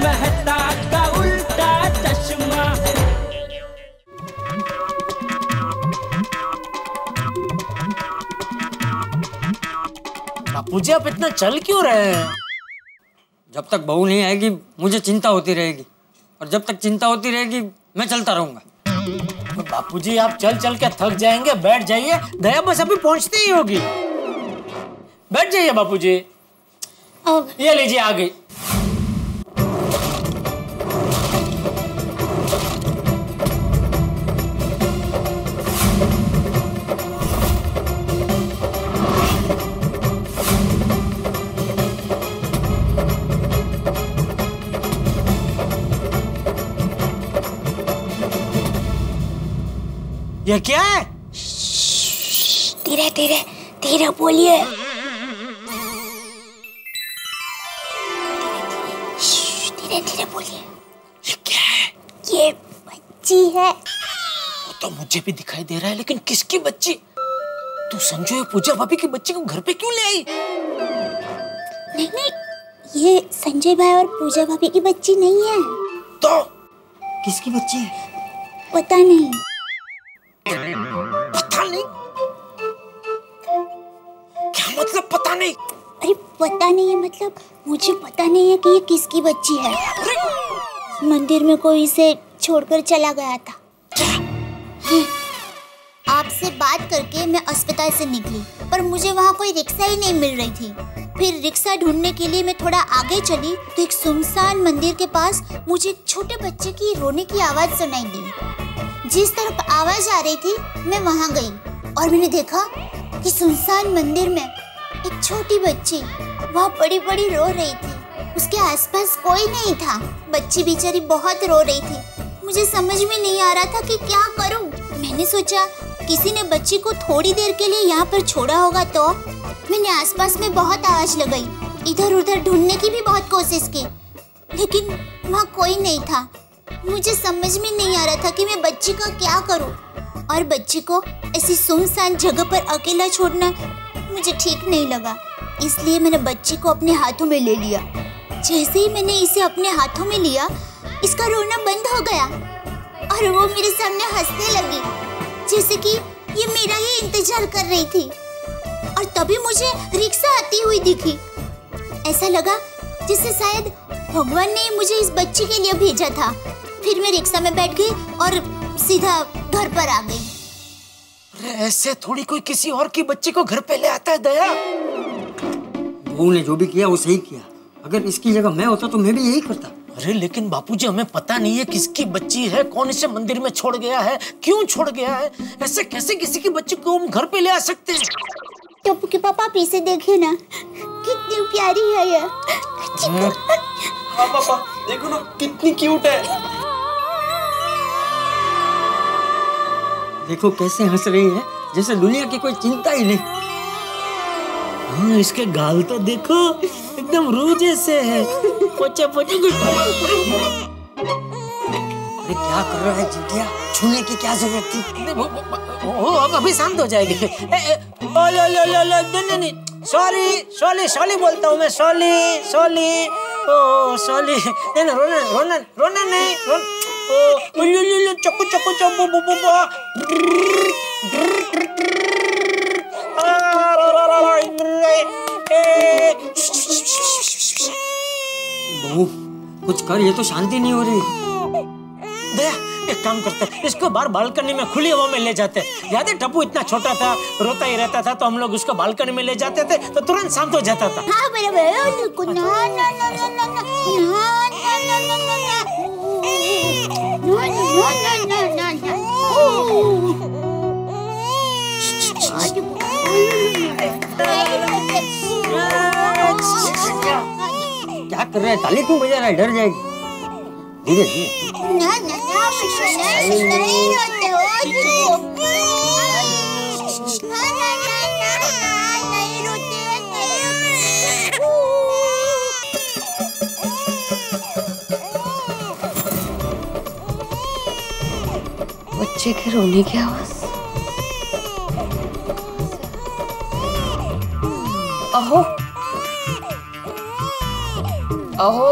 मेहता का उल्टा चश्मा। बापूजी आप इतना चल क्यों रहे हैं? जब तक बहू नहीं आएगी मुझे चिंता होती रहेगी, और जब तक चिंता होती रहेगी मैं चलता रहूंगा। तो बापूजी आप चल चल के थक जाएंगे, बैठ जाइए, दया बस अभी पहुंचती ही होगी। बैठ जाइए बापूजी। ये लीजिए आ गई। ये क्या है? धीरे धीरे धीरे बोलिए। धीरे धीरे बोलिए। ये क्या है? ये बच्ची है। वो तो मुझे भी दिखाई दे रहा है, लेकिन किसकी बच्ची? तू संजू पूजा भाभी की बच्ची को घर पे क्यों ले आई? नहीं नहीं, ये संजय भाई और पूजा भाभी की बच्ची नहीं है। तो किसकी बच्ची है? पता नहीं। पता नहीं? क्या मतलब पता नहीं? अरे पता नहीं है मतलब मुझे पता नहीं है कि ये किसकी बच्ची है। मंदिर में कोई इसे छोड़कर चला गया था। आपसे बात करके मैं अस्पताल से निकली, पर मुझे वहाँ कोई रिक्शा ही नहीं मिल रही थी। फिर रिक्शा ढूंढने के लिए मैं थोड़ा आगे चली तो एक सुनसान मंदिर के पास मुझे एक छोटे बच्चे की रोने की आवाज सुनाई दी। जिस तरफ आवाज आ रही थी मैं वहाँ गई और मैंने देखा कि सुनसान मंदिर में एक छोटी बच्ची वहाँ बड़ी बड़ी रो रही थी। उसके आसपास कोई नहीं था। बच्ची बेचारी बहुत रो रही थी। मुझे समझ में नहीं आ रहा था कि क्या करूं। मैंने सोचा किसी ने बच्ची को थोड़ी देर के लिए यहाँ पर छोड़ा होगा, तो मैंने आसपास में बहुत आवाज लगाई, इधर उधर ढूंढने की भी बहुत कोशिश की, लेकिन वहाँ कोई नहीं था। मुझे समझ में नहीं आ रहा था कि मैं बच्ची का क्या करूं, और बच्ची को ऐसी सुनसान जगह पर अकेला छोड़ना मुझे ठीक नहीं लगा। इसलिए मैंने बच्ची को अपने हाथों में ले लिया। जैसे ही मैंने इसे अपने हाथों में लिया, इसका रोना बंद हो गया और वो मेरे सामने हंसने लगी, जैसे कि ये मेरा ही इंतजार कर रही थी। और तभी मुझे रिक्शा आती हुई दिखी। ऐसा लगा जैसे शायद भगवान ने मुझे इस बच्ची के लिए भेजा था। फिर मैं रिक्शा में बैठ गई और सीधा घर पर आ गई। अरे ऐसे थोड़ी कोई किसी और की बच्ची को घर पे ले आता है दया। बहू ने जो भी किया वो सही किया। अगर इसकी जगह मैं होता तो मैं भी यही करता। अरे लेकिन बापूजी हमें पता नहीं है किसकी बच्ची है, कौन इसे मंदिर में छोड़ गया है, क्यों छोड़ गया है। ऐसे कैसे किसी की बच्ची को हम घर पे ले आ सकते हैं? टप्पू के पापा आप इसे देखिए ना, कितनी प्यारी है ये। हाँ पापा देखो ना कितनी क्यूट है। देखो कैसे हंस रही है, जैसे दुनिया की कोई चिंता ही नहीं। हाँ इसके गाल तो देखो एकदम रूह जैसे है। पोचे पोचे अरे क्या कर रहा है जितिया? छूने की क्या जरूरत थी? वो अभी शांत हो जाएगी। ओ लो लो लो लो नहीं सॉरी सॉली सॉली बोलता हूँ मैं, सॉली सॉली ओ सॉली। नहीं रोना रोना रोना नहीं ओ लो लो लो चप्पू चप्पू चप्पू बहू कुछ कर, ये तो शांति नहीं हो रही। दया एक काम करते हैं, इसको बाहर बालकनी में खुली हवा में ले जाते हैं। याद है टप्पू इतना छोटा था, रोता ही रहता था, तो हम लोग उसको बालकनी में ले जाते थे तो तुरंत शांत हो जाता था। हाँ बराबर। क्या कर रहा है? ताली क्यों बजा रहा है? डर जाएगी। धीरे धीरे। नहीं रोते हो नहीं रोते बच्चे के रोने की आवाज। अहो अहो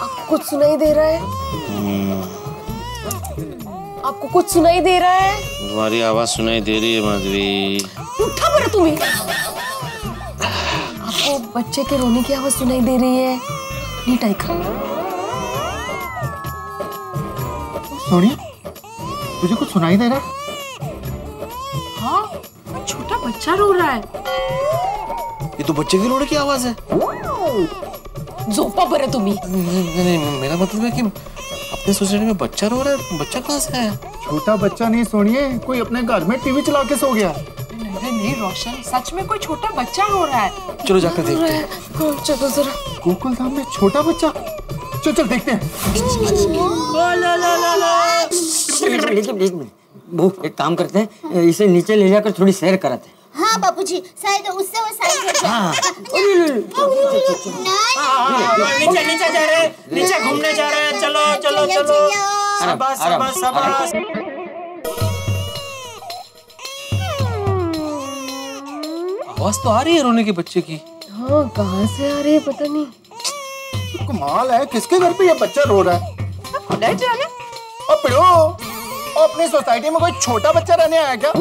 आपको कुछ सुनाई दे रहा है? आपको कुछ सुनाई दे रहा है? तुम्हारी आवाज सुनाई दे रही है माधवी। उठा बड़ा तुम्हें। आपको बच्चे के रोने की आवाज सुनाई दे रही है? नीट आइका। सोनिया, तुझे कुछ सुनाई दे रहा है? हाँ, छोटा बच्चा रो रहा है। ये तो बच्चे के रोने की आवाज है। जोपा बड़ा तुम्हें। नहीं, मेरा मतलब है कि अपने सोसाइटी में बच्चा रो रहा है। बच्चा कहाँ से है? छोटा बच्चा नहीं सोनिए, कोई अपने घर में टीवी चला के सो गया। नहीं रोशन, सच में कोई छोटा बच्चा रो रहा है। चलो जाकर देखते हैं। चलो जरा। गोकुल धाम में छोटा बच्चा। चल देखते हैं। एक मिनट, वो एक काम करते हैं, इसे नीचे ले जाकर थोड़ी सैर कराते हैं। हाँ बाबूजी, शायद उससे वो साइड हो जाए। नीचे जा रहे हैं, नीचे घूमने जा रहे हैं। चलो चलो चलो। शाबाश शाबाश शाबाश। आवाज तो आ रही है रोने के बच्चे की। हाँ, कहाँ से आ रही है पता नहीं। कमाल है, किसके घर पे ये बच्चा रो रहा है? पिड़ो, अपनी सोसाइटी में कोई छोटा बच्चा रहने आया क्या?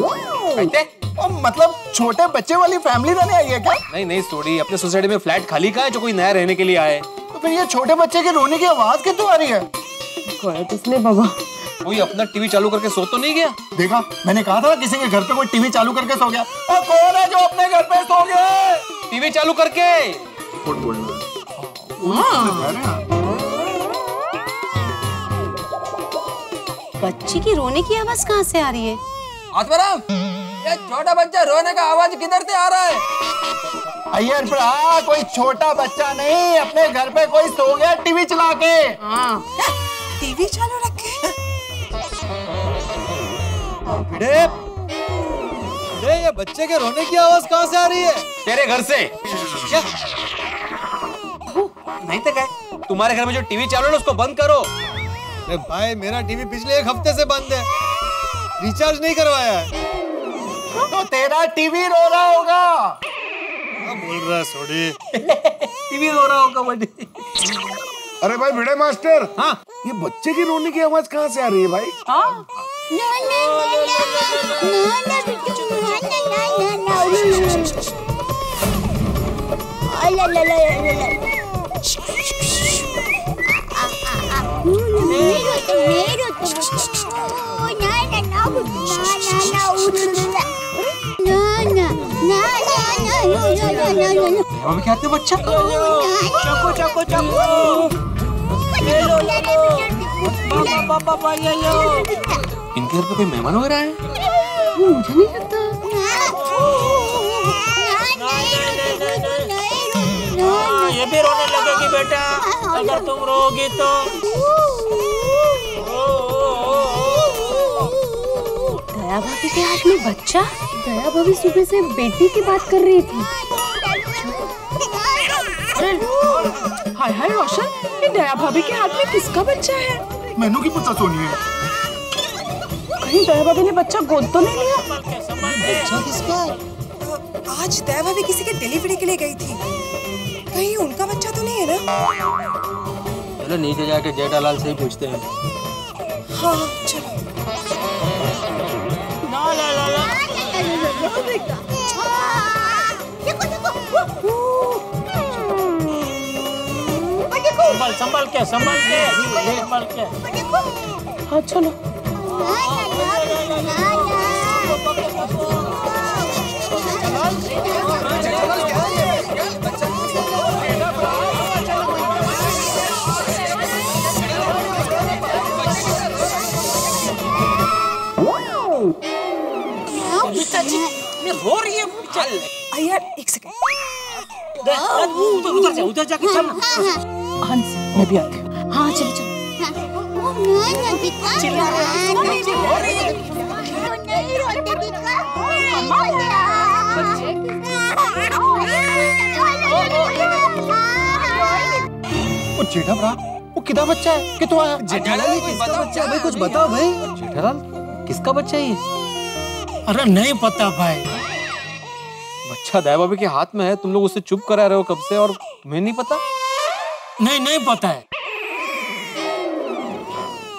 मतलब छोटे बच्चे वाली फैमिली रहने आई है क्या? नहीं सोडी, अपने सोसाइटी में फ्लैट खाली का है जो कोई नया रहने के लिए आए। तो फिर ये छोटे बच्चे के रोने की आवाज क्यों आ रही है? किसने बाबा? कोई अपना टीवी चालू करके सो तो नहीं गया? देखा, मैंने कहा था किसी के घर पे कोई टीवी चालू करके सो गया। कौन है जो अपने घर पे सो गया? टीवी चालू करके। बच्ची की रोने की आवाज कहाँ से आ रही है? आत्माराम, ये छोटा बच्चा रोने का आवाज किधर से आ रहा है? अय्यर भरा, कोई छोटा बच्चा नहीं, अपने घर पे कोई सो गया टीवी चला के। टीवी चालू रखे। ये बच्चे के रोने की आवाज कहाँ से आ रही है? तेरे घर से। क्या? नहीं तो क्या? तुम्हारे घर में जो टीवी चालू है ना उसको बंद करो। अरे भाई, मेरा टीवी पिछले एक हफ्ते से बंद है, रिचार्ज नहीं करवाया है। तो तेरा टीवी रो रहा होगा। क्या बोल रहा है सोडी? टीवी रो रहा होगा बड़ी। अरे भाई भिड़े मास्टर, हाँ, ये बच्चे की रोने की आवाज कहाँ से आ रही है भाई? ना क्या कहते बच्चा? चाकू चाकू चाकू। पापा ये लो। इनके घर पे कोई मेहमान वगैरह है? मुझे नहीं लगता। ये भी रोने लगेगी बेटा, अगर तुम रोगी तो। दया भाभी के हाथ में बच्चा? दया भाभी सुबह से बेटी की बात कर रही थी। हाय हाय रोशन, ये दया भाभी के हाथ में किसका बच्चा है? मैनू की पता सोनिए। कहीं दया भाभी ने बच्चा गोद तो नहीं लिया? बच्चा किसका? आज दया भाभी किसी के डिलीवरी के लिए गई थी, कहीं उनका बच्चा तो नहीं है ना? चलो नीचे जाके जेठालाल से ही पूछते हैं। हाँ चलो। संभल के संभल के संभल के। हाँ चलो। रो रही है। चल यार एक सेकंड। उधर जाके चल। हंस, मैं भी आती हूँ। हाँ चलो चलो। वो जेठा भरा, वो किधर बच्चा है? कितों आया? जेठालाल किसका बच्चा है भाई? कुछ बताओ भाई। जेठालाल किसका बच्चा है ये? अरे नहीं पता भाई। बच्चा दया भाभी के हाथ में है, तुम लोग उससे चुप करा रहे हो कब से और तुम्हें नहीं पता? नहीं पता है।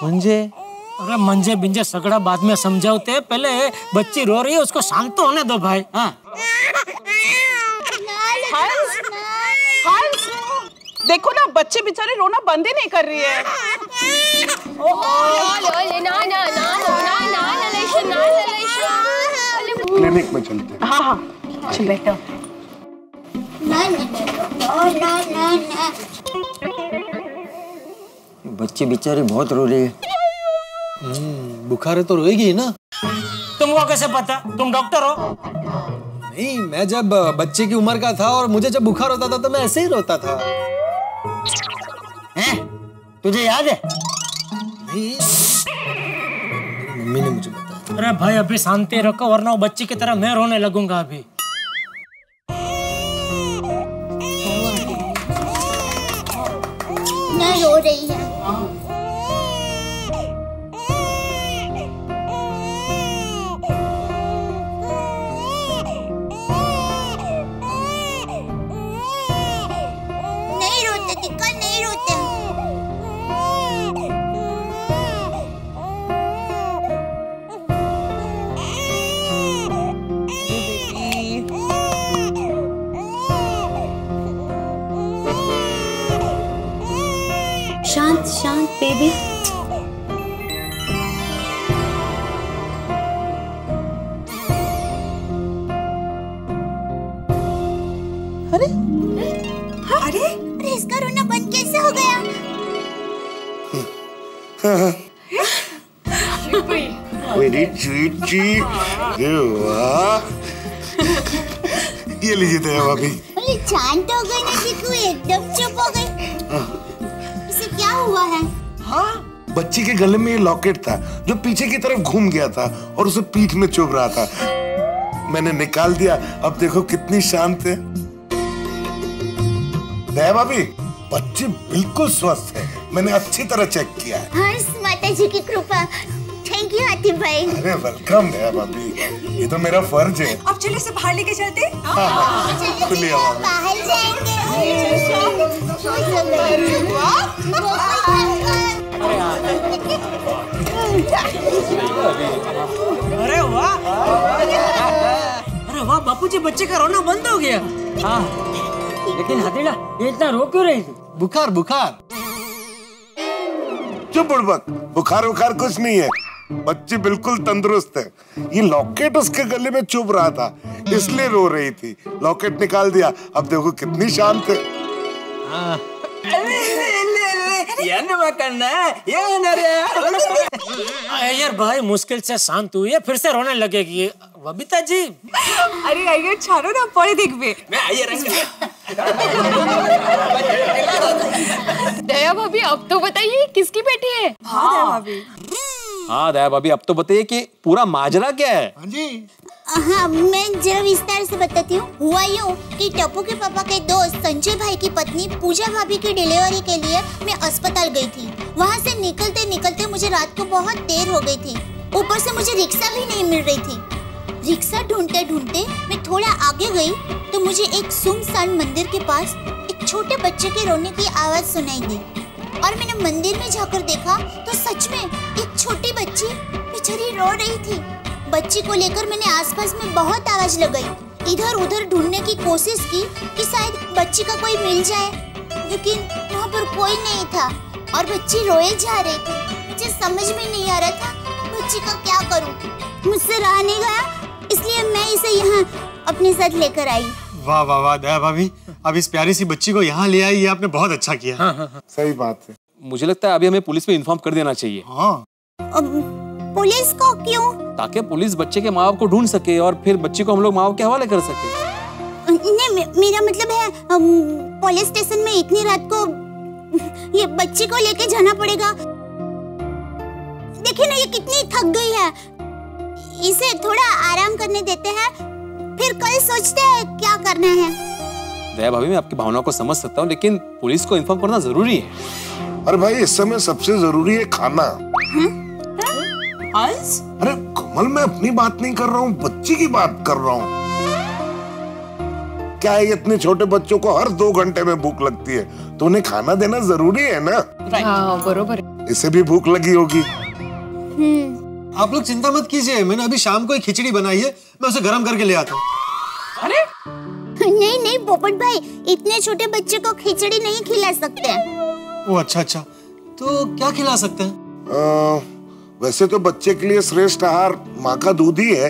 मंजे? अरे मंजे बिंजे सगड़ा बाद में समझाते, पहले बच्ची रो रही है उसको शांत तो होने दो भाई। हाँ हंस, देखो ना बच्चे बेचारे रोना बंद ही नहीं कर रही है। क्लिनिक में चलते हैं। हाँ हाँ चल बेटा। बच्ची बेचारी बहुत रो रही है। बुखार है तो रोएगी ना। तुमको कैसे पता? तुम डॉक्टर हो? नहीं, मैं जब बच्चे की उम्र का था और मुझे जब बुखार होता था तो मैं ऐसे ही रोता था। हैं? तुझे याद है? नहीं, मम्मी ने मुझे बताया। अरे भाई अभी शांति रखो वरना वो बच्ची की तरह मैं रोने लगूंगा अभी। न रो रही है। नहीं रोते दिक्कत, नहीं रोते। शांत शांत बेबी। अरे अरे इसका रोना बंद कैसे हो गया? मेरी चीची, ये लीजिए दया भाभी। अरे शांत हो गई ना चिकू, एकदम चुप हो गई। इसे क्या हुआ है? हाँ, बच्ची के गले में ये लॉकेट था जो पीछे की तरफ घूम गया था और उसे पीठ में चुभ रहा था। मैंने निकाल दिया, अब देखो कितनी शांत है। दया भाभी, बच्ची बिल्कुल स्वस्थ है, मैंने अच्छी तरह चेक किया है। हाँ, माता जी की कृपा। थैंक यू हातिम भाई। अरे वेलकम दया भाभी, ये तो मेरा फर्ज है। अब चलिए इसे बाहर लेके चलते। खुली हवा में। बाहर जाएंगे। अरे वाह, अरे वाह बापूजी, बच्चे का रोना बंद हो गया। हाँ, लेकिन हथेला ये इतना रो क्यों रही थी? बुखार बुखार। चुप बुड़बक, बुखार बुखार कुछ नहीं है, बच्ची बिल्कुल तंदुरुस्त है। ये लॉकेट उसके गले में चुभ रहा था इसलिए रो रही थी। लॉकेट निकाल दिया, अब देखो कितनी शांत है। यार भाई मुश्किल से शांत हुई है, फिर से रोने लगेगी। बबीता जी, अरे आइए छानो ना पड़े देखबे। दया भाभी अब तो बताइए किसकी बेटी है? हाँ दया भाभी। हाँ दया भाभी, अब तो बताइए कि पूरा माजरा क्या है? हाँ जी। हाँ, मैं जरा विस्तार से बताती हूँ। हुआ यूँ कि टप्पू के पापा के दोस्त संजय भाई की पत्नी पूजा भाभी की डिलीवरी के लिए मैं अस्पताल गई थी। वहाँ से निकलते निकलते मुझे रात को बहुत देर हो गई थी। ऊपर से मुझे रिक्शा भी नहीं मिल रही थी। रिक्शा ढूंढते ढूंढते मैं थोड़ा आगे गई तो मुझे एक सुनसान मंदिर के पास एक छोटे बच्चे के रोने की आवाज सुनाई दी और मैंने मंदिर में जाकर देखा तो सच में एक छोटी बच्ची बेचारी रो रही थी। बच्ची को लेकर मैंने आसपास में बहुत आवाज लगाई, इधर उधर ढूंढने की कोशिश की कि शायद बच्ची का कोई मिल जाए, लेकिन वहाँ पर कोई नहीं था और बच्ची रोए जा रही थी। मुझे समझ में नहीं आ रहा था बच्ची का क्या करूँ। मुझसे रहा नहीं गया, इसलिए मैं इसे यहाँ अपने साथ लेकर आई। वाह वाह वाह दया भाभी, अब इस प्यारी सी बच्ची को यहाँ ले आई, ये आपने बहुत अच्छा किया। हाँ। सही बात है। मुझे लगता है अभी हमें पुलिस में इन्फॉर्म कर देना चाहिए। हाँ। पुलिस को क्यों? ताकि पुलिस बच्चे के माँ बाप को ढूंढ सके और फिर बच्चे को हम लोग माँ बाप के हवाले कर सके। नहीं, मेरा मतलब है पुलिस स्टेशन में इतनी रात को ये बच्ची को लेके जाना पड़ेगा। देखिए ना ये कितनी थक गई है, इसे थोड़ा आराम करने देते हैं, फिर कल सोचते हैं क्या करना है। दया भाभी, मैं आपकी भावनाओं को समझ सकता हूँ, लेकिन पुलिस को इन्फॉर्म करना जरूरी है। अरे भाई, इस समय सबसे जरूरी है खाना। अरे कमल, मैं अपनी बात नहीं कर रहा हूँ, बच्ची की बात कर रहा हूँ। क्या है, इतने छोटे बच्चों को हर 2 घंटे में भूख लगती है, तो उन्हें खाना देना जरूरी है ना। हाँ बरोबर। इसे भी भूख लगी होगी। आप लोग चिंता मत कीजिए, मैंने अभी शाम को एक खिचड़ी बनाई है, मैं उसे गर्म करके ले आता हूँ। अरे नहीं नहीं पोपट भाई, इतने छोटे बच्चे को खिचड़ी नहीं खिला सकते। ओ अच्छा, तो क्या खिला सकते हैं? वैसे तो बच्चे के लिए श्रेष्ठ आहार माँ का दूध ही है,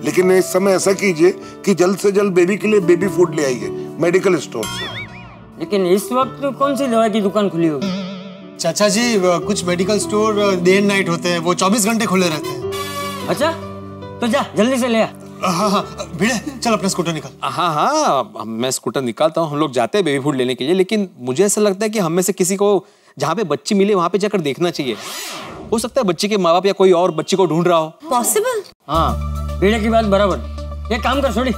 लेकिन इस समय ऐसा कीजिए कि जल्द से जल्द बेबी के लिए बेबी फूड ले आइए मेडिकल स्टोर से। लेकिन इस वक्त कौन सी दवाई की दुकान खुली होगी? चाचा जी, कुछ medical store day and night होते हैं, वो 24 घंटे खुले रहते हैं। अच्छा, तो जा जल्दी से ले आ। हाँ, भिड़े चल अपना स्कूटर निकाल। हाँ, मैं स्कूटर निकालता हूँ, हम लोग जाते हैं बेबी फूड लेने के लिए। लेकिन मुझे ऐसा लगता है कि हम में से किसी को जहाँ पे बच्ची मिले वहाँ पे जाकर देखना चाहिए। हो सकता है बच्ची के माँ बाप या कोई और बच्ची को ढूंढ रहा हो। पॉसिबल? हाँ, भीड़े की बात बराबर। एक काम कर छोड़ी,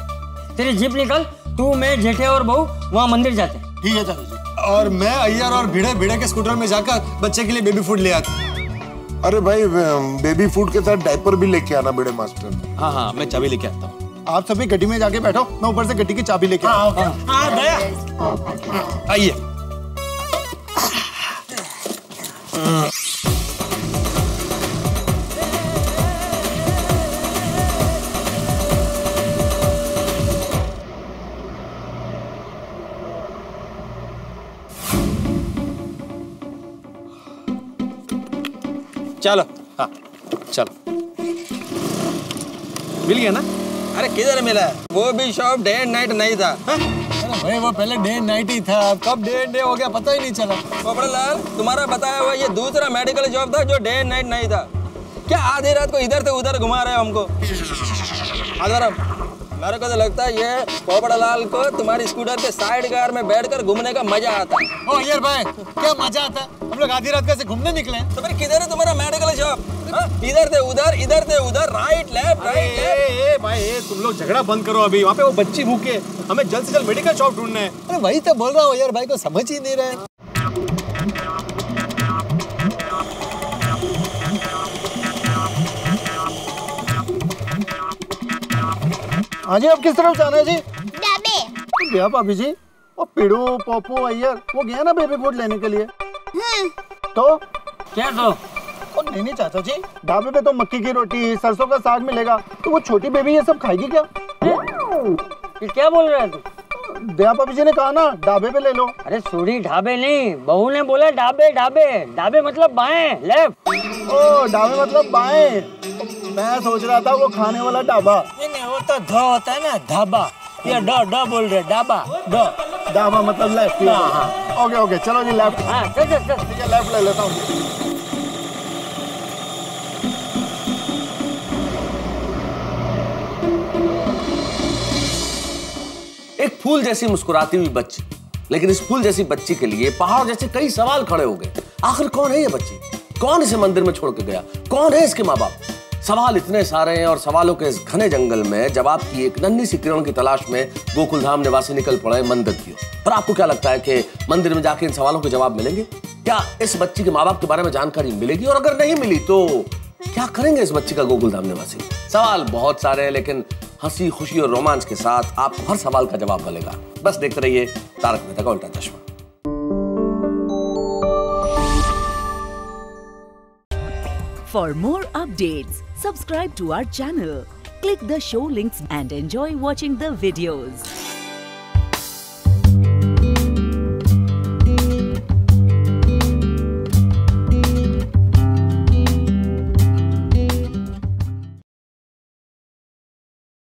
तेरी जीप निकाल, तू मैं जेठे और बहू वहाँ मंदिर जाते। ठीक है चाचा जी। और मैं अय्यर और भिड़े के स्कूटर में जाकर बच्चे के लिए बेबी फूड ले आते। अरे भाई, बेबी फूड के साथ डायपर भी लेके आना भिड़े मास्टर। हाँ, मैं चाबी लेके आता हूँ। आप सभी गड्डी में जाके बैठो, मैं ऊपर से गड्डी की चाबी लेके आता हूँ। आइए। चलो, हाँ चलो। मिल गया ना? अरे किधर मिला? वो भी शॉप डे एंड नाइट नहीं था। अरे भाई, वो पहले डे एंड नाइट ही था, कब डे एंड डे हो गया पता ही नहीं चला। पोपड़लाल, तुम्हारा बताया हुआ ये दूसरा मेडिकल जॉब था जो डे एंड नाइट नहीं था। क्या आधी रात को इधर से उधर घुमा रहे हो हमको? मेरे को तो लगता है ये पोपड़लाल को तुम्हारी स्कूटर के साइड कार में बैठकर घूमने का मजा आता है। ओ यार भाई, क्या मजा आता है? हम लोग आधी रात कैसे घूमने निकले हैं? तो फिर किधर है तुम्हारा मेडिकल शॉप? इधर से उधर, राइट लेफ्ट, राइट लेफ्ट। भाई, तुम लोग झगड़ा बंद करो अभी। वहाँ पे वो बच्ची भूखे, हमें जल्द से जल्द मेडिकल शॉप ढूंढना है। अरे वही तो बोल रहा हूँ यार, भाई को समझ ही नहीं रहे। हाँ जी, अब किस तरफ जाना है जी? डाबे। भैया भाभी जी, और पीड़ू पोपू अय्यर वो गया ना बेबी फूड लेने के लिए। तो क्या तो? नहीं चाचा जी, ढाबे पे तो मक्की की रोटी सरसों का साग मिलेगा, तो वो छोटी बेबी ये सब खाएगी क्या? ये क्या बोल रहा है तू? दया भाभी जी ने कहा ना ढाबे पे ले लो। अरे सूरी ढाबे नहीं, बहू ने बोला ढाबे। ढाबे मतलब बाएं, लेफ्ट। ओ, ढाबे मतलब बाएं। मैं सोच रहा था वो खाने वाला ढाबा। नहीं, वो तो ध होता है ना, ढाबा। ये ड बोल रहे, ढाबा। ढाबा मतलब लेफ्ट। हाँ। ओके, चलो जी लेफ्ट। हाँ, चल। ठीक है, लेफ्ट ले लेता हूँ। एक फूल जैसी मुस्कुराती हुई बच्ची, लेकिन इस फूल जैसी बच्ची के लिए पहाड़ जैसे कई सवाल खड़े हो गए। आखिर कौन है ये बच्ची? कौन इसे मंदिर में छोड़ के गया? कौन है इसके माँ बाप? सवाल इतने सारे हैं और सवालों के इस घने जंगल में जवाब की एक नन्ही सी किरण की तलाश में गोकुलधाम निवासी निकल पड़े मंदिर की ओर। पर आपको क्या लगता है कि मंदिर में जाके इन सवालों के जवाब मिलेंगे? क्या इस बच्ची के माँ बाप के बारे में जानकारी मिलेगी? और अगर नहीं मिली तो क्या करेंगे इस बच्ची का गोकुलधाम निवासी? सवाल बहुत सारे हैं, लेकिन हंसी, खुशी और रोमांच के साथ आपको हर सवाल का जवाब मिलेगा। बस देखते रहिए तारक मेहता का उल्टा चश्मा। For more updates, subscribe to our channel, click the show links and enjoy watching the videos.